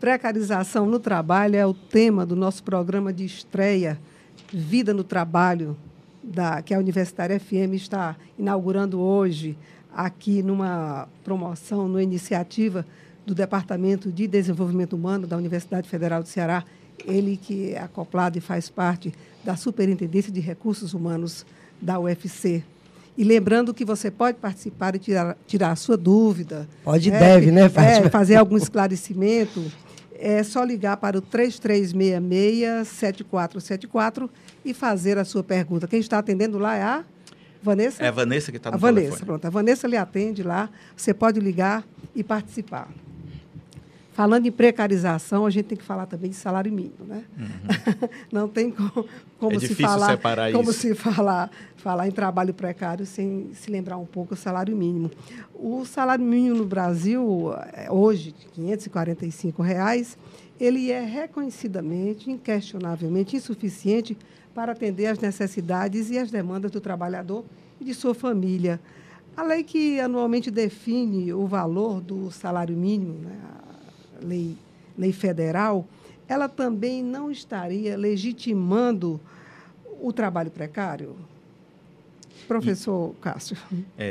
Precarização no trabalho é o tema do nosso programa de estreia, Vida no Trabalho, que a Universitária FM está inaugurando hoje, aqui numa promoção, numa iniciativa do Departamento de Desenvolvimento Humano da Universidade Federal do Ceará, ele que é acoplado e faz parte da Superintendência de Recursos Humanos da UFC. E lembrando que você pode participar e tirar a sua dúvida. Pode e deve, né, Fátima? Fazer algum esclarecimento. É só ligar para o 3366-7474 e fazer a sua pergunta. Quem está atendendo lá é a Vanessa? É a Vanessa que está no telefone. Vanessa, pronto. A Vanessa lhe atende lá. Você pode ligar e participar. Falando em precarização, a gente tem que falar também de salário mínimo, né? Uhum. Não tem como se falar em trabalho precário sem se lembrar um pouco do salário mínimo. O salário mínimo no Brasil, hoje, de R$ 545, ele é reconhecidamente, inquestionavelmente insuficiente para atender às necessidades e às demandas do trabalhador e de sua família. A lei que anualmente define o valor do salário mínimo, né, lei federal, ela também não estaria legitimando o trabalho precário? Professor Cássio.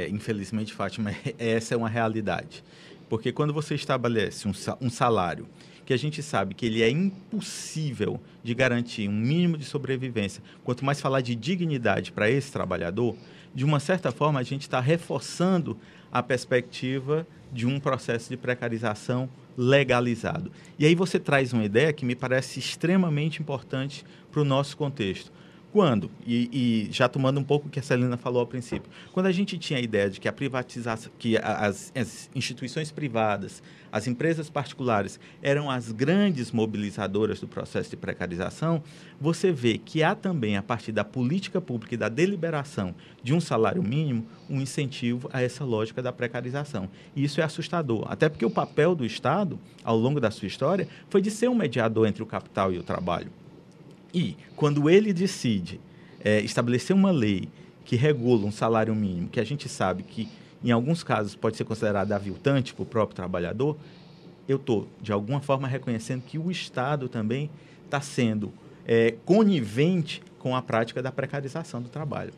Infelizmente, Fátima, essa é uma realidade. Porque quando você estabelece um salário que a gente sabe que ele é impossível de garantir um mínimo de sobrevivência, quanto mais falar de dignidade para esse trabalhador, de uma certa forma a gente está reforçando a perspectiva de um processo de precarização legalizado. E aí você traz uma ideia que me parece extremamente importante para o nosso contexto. Quando, e já tomando um pouco o que a Celina falou ao princípio, quando a gente tinha a ideia de que a privatização, que as instituições privadas, as empresas particulares eram as grandes mobilizadoras do processo de precarização, você vê que há também, a partir da política pública e da deliberação de um salário mínimo, um incentivo a essa lógica da precarização. E isso é assustador, até porque o papel do Estado, ao longo da sua história, foi de ser um mediador entre o capital e o trabalho. E, quando ele decide estabelecer uma lei que regula um salário mínimo, que a gente sabe que, em alguns casos, pode ser considerado aviltante para o próprio trabalhador, eu estou, de alguma forma, reconhecendo que o Estado também está sendo conivente com a prática da precarização do trabalho.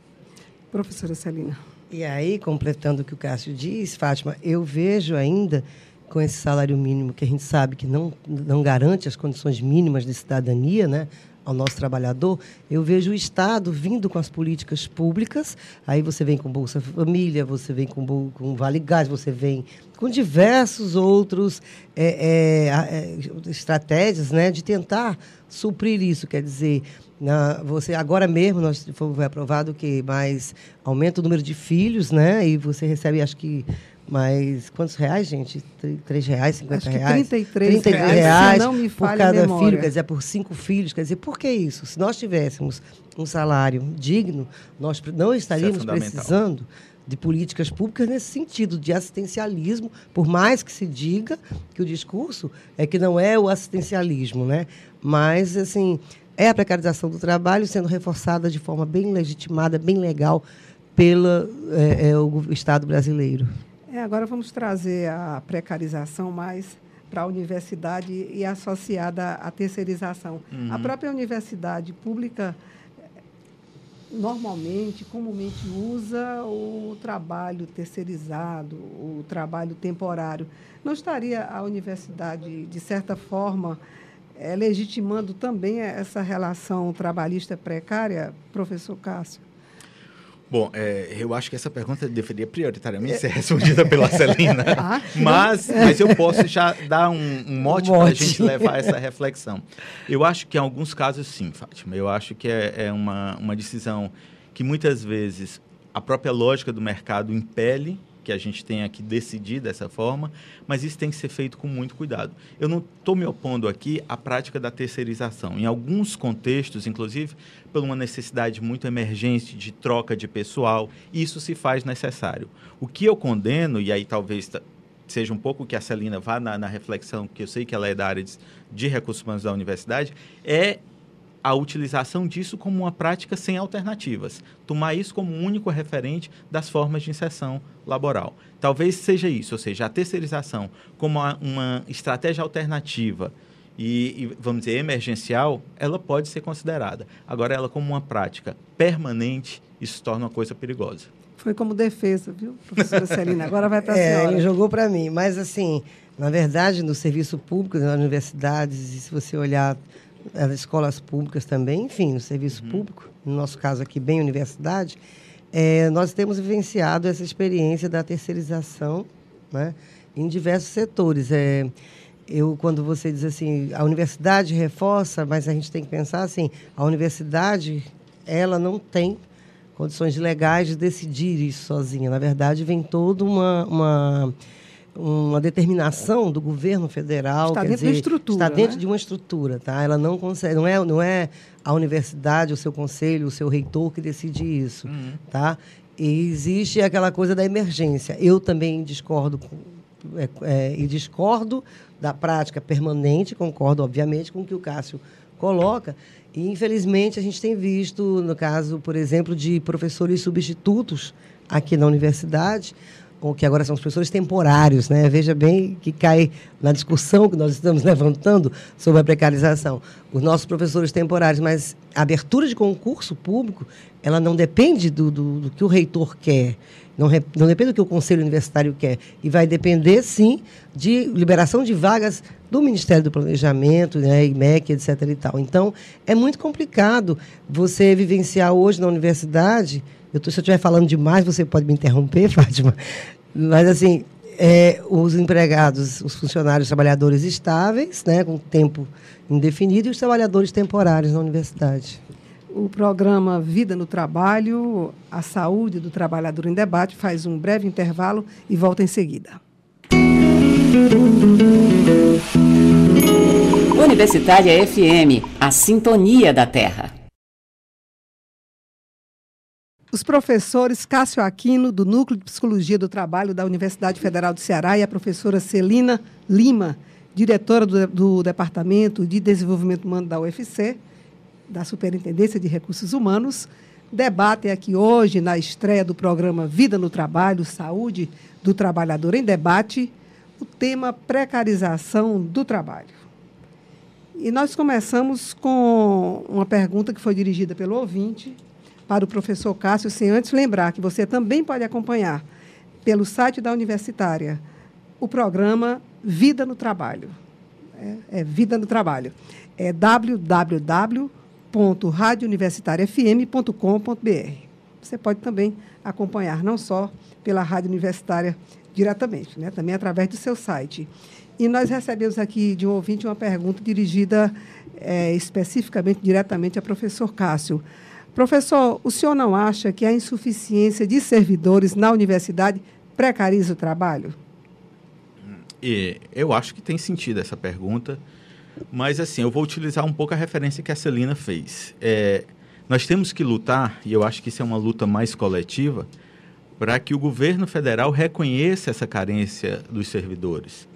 Professora Celina. E aí, completando o que o Cássio diz, Fátima, eu vejo ainda, com esse salário mínimo, que a gente sabe que não garante as condições mínimas de cidadania, né, ao nosso trabalhador, eu vejo o Estado vindo com as políticas públicas, aí você vem com Bolsa Família, você vem com Vale Gás, você vem com diversos outros estratégias, né, de tentar suprir isso, quer dizer, agora mesmo foi aprovado que mais aumenta o número de filhos, né, e você recebe, acho que, mas quantos reais, gente? R$3, R$50? Acho que R$33 não me por cada filho, quer dizer, por 5 filhos. Quer dizer, por que isso? Se nós tivéssemos um salário digno, nós não estaríamos precisando de políticas públicas nesse sentido, de assistencialismo, por mais que se diga que o discurso é que não é o assistencialismo, né? Mas, assim, é a precarização do trabalho sendo reforçada de forma bem legitimada, bem legal, pelo Estado brasileiro. Agora vamos trazer a precarização mais para a universidade e associada à terceirização. Uhum. A própria universidade pública comumente usa o trabalho terceirizado, o trabalho temporário. Não estaria a universidade, de certa forma, legitimando também essa relação trabalhista precária, professor Cássio? Bom, eu acho que essa pergunta deveria prioritariamente ser respondida pela Celina, mas eu posso já dar um mote para a gente levar essa reflexão. Eu acho que em alguns casos, sim, Fátima. Eu acho que é uma decisão que muitas vezes a própria lógica do mercado impele que a gente tenha que decidir dessa forma, mas isso tem que ser feito com muito cuidado. Eu não estou me opondo aqui à prática da terceirização. Em alguns contextos, inclusive, por uma necessidade muito emergente de troca de pessoal, isso se faz necessário. O que eu condeno, e aí talvez seja um pouco que a Celina vá na reflexão, que eu sei que ela é da área de recursos humanos da universidade, é a utilização disso como uma prática sem alternativas. Tomar isso como um único referente das formas de inserção laboral. Talvez seja isso, ou seja, a terceirização como uma estratégia alternativa e, vamos dizer, emergencial, ela pode ser considerada. Agora, ela como uma prática permanente, isso se torna uma coisa perigosa. Foi como defesa, viu, professora Celina? Agora vai para a senhora. Ele jogou para mim, mas assim, na verdade, no serviço público, nas universidades, e se você olhar as escolas públicas também, enfim, no serviço público, no nosso caso aqui, bem universidade, nós temos vivenciado essa experiência da terceirização, né, em diversos setores. Quando você diz assim, a universidade reforça, mas a gente tem que pensar assim, a universidade, ela não tem condições legais de decidir isso sozinha. Na verdade, vem toda uma determinação do governo federal. Está dentro da estrutura. Está dentro de uma estrutura, tá? Ela não consegue, não é a universidade, o seu conselho, o seu reitor que decide isso, tá? E existe aquela coisa da emergência. Eu também discordo da prática permanente, concordo, obviamente, com o que o Cássio coloca. E, infelizmente, a gente tem visto, no caso, por exemplo, de professores substitutos aqui na universidade, ou que agora são os professores temporários, né? Veja bem que cai na discussão que nós estamos levantando sobre a precarização. Os nossos professores temporários, mas a abertura de concurso público, ela não depende do que o reitor quer, não depende do que o Conselho Universitário quer, e vai depender, sim, de liberação de vagas do Ministério do Planejamento, né, IMEC, etc. e tal. Então, é muito complicado você vivenciar hoje na universidade. Se eu estiver falando demais, você pode me interromper, Fátima, mas, assim, os empregados, os funcionários, os trabalhadores estáveis, né, com tempo indefinido, e os trabalhadores temporários na universidade. O programa Vida no Trabalho, a saúde do trabalhador em debate, faz um breve intervalo e volta em seguida. Universitária FM, a sintonia da terra. Os professores Cássio Aquino, do Núcleo de Psicologia do Trabalho da Universidade Federal do Ceará, e a professora Celina Lima, diretora do Departamento de Desenvolvimento Humano da UFC, da Superintendência de Recursos Humanos, debatem aqui hoje, na estreia do programa Vida no Trabalho, Saúde do Trabalhador em Debate, o tema precarização do trabalho. E nós começamos com uma pergunta que foi dirigida pelo ouvinte para o professor Cássio, sem antes lembrar que você também pode acompanhar pelo site da Universitária o programa Vida no Trabalho. Vida no Trabalho. É www.radiouniversitariafm.com.br. Você pode também acompanhar, não só pela Rádio Universitária diretamente, né? Também através do seu site. E nós recebemos aqui de um ouvinte uma pergunta dirigida especificamente, diretamente ao professor Cássio. Professor, o senhor não acha que a insuficiência de servidores na universidade precariza o trabalho? Eu acho que tem sentido essa pergunta, mas assim, eu vou utilizar um pouco a referência que a Celina fez. Nós temos que lutar, e eu acho que isso é uma luta mais coletiva, para que o governo federal reconheça essa carência dos servidores.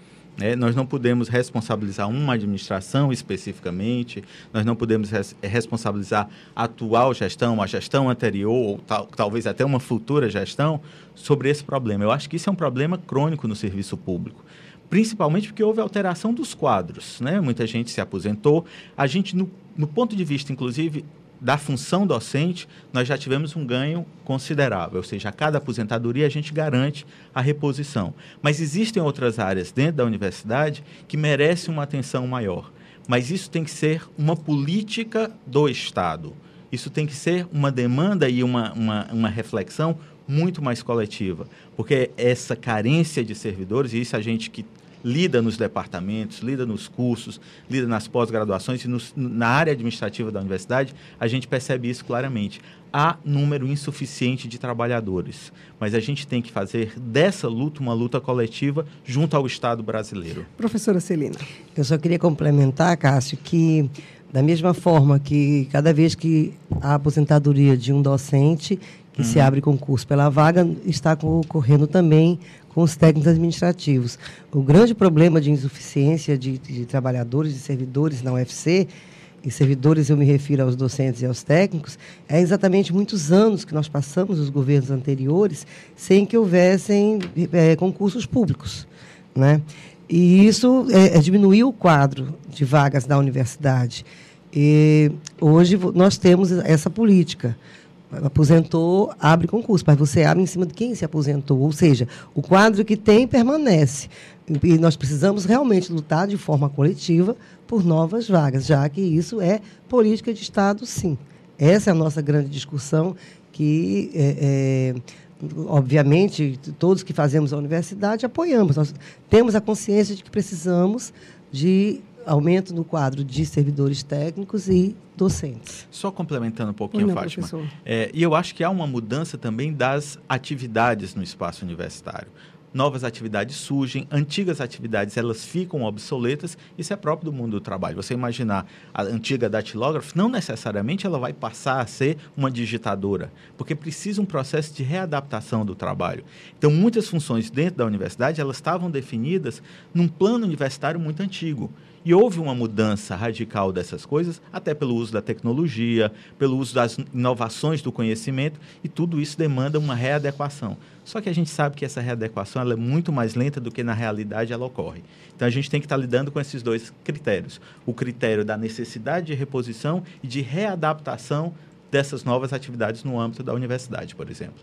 Nós não podemos responsabilizar uma administração especificamente, nós não podemos responsabilizar a atual gestão, a gestão anterior, ou talvez até uma futura gestão, sobre esse problema. Eu acho que isso é um problema crônico no serviço público, principalmente porque houve alteração dos quadros, né? Muita gente se aposentou. A gente, no ponto de vista, inclusive, da função docente, nós já tivemos um ganho considerável, ou seja, a cada aposentadoria a gente garante a reposição. Mas existem outras áreas dentro da universidade que merecem uma atenção maior. Mas isso tem que ser uma política do Estado. Isso tem que ser uma demanda e uma reflexão muito mais coletiva, porque essa carência de servidores, e isso a gente que lida nos departamentos, lida nos cursos, lida nas pós-graduações e na área administrativa da universidade, a gente percebe isso claramente. Há número insuficiente de trabalhadores, mas a gente tem que fazer dessa luta uma luta coletiva junto ao Estado brasileiro. Professora Celina. Eu só queria complementar, Cássio, que da mesma forma que cada vez que a aposentadoria de um docente que se abre concurso pela vaga, está ocorrendo também com os técnicos administrativos. O grande problema de insuficiência de trabalhadores, de servidores na UFC, e servidores eu me refiro aos docentes e aos técnicos, é exatamente muitos anos que nós passamos, os governos anteriores, sem que houvessem concursos públicos, né? E isso diminuiu o quadro de vagas da universidade. E hoje nós temos essa política. Aposentou, abre concurso, mas você abre em cima de quem se aposentou. Ou seja, o quadro que tem permanece. E nós precisamos realmente lutar de forma coletiva por novas vagas, já que isso é política de Estado, sim. Essa é a nossa grande discussão, que, obviamente, todos que fazemos a universidade apoiamos. Nós temos a consciência de que precisamos de aumento no quadro de servidores técnicos e docentes. Só complementando um pouquinho, Fátima. E eu acho que há uma mudança também das atividades no espaço universitário. Novas atividades surgem, antigas atividades elas ficam obsoletas, isso é próprio do mundo do trabalho. Você imaginar a antiga datilógrafa, não necessariamente ela vai passar a ser uma digitadora, porque precisa um processo de readaptação do trabalho. Então, muitas funções dentro da universidade, elas estavam definidas num plano universitário muito antigo. E houve uma mudança radical dessas coisas, até pelo uso da tecnologia, pelo uso das inovações do conhecimento, e tudo isso demanda uma readequação. Só que a gente sabe que essa readequação ela é muito mais lenta do que na realidade ela ocorre. Então, a gente tem que estar lidando com esses dois critérios. O critério da necessidade de reposição e de readaptação dessas novas atividades no âmbito da universidade, por exemplo.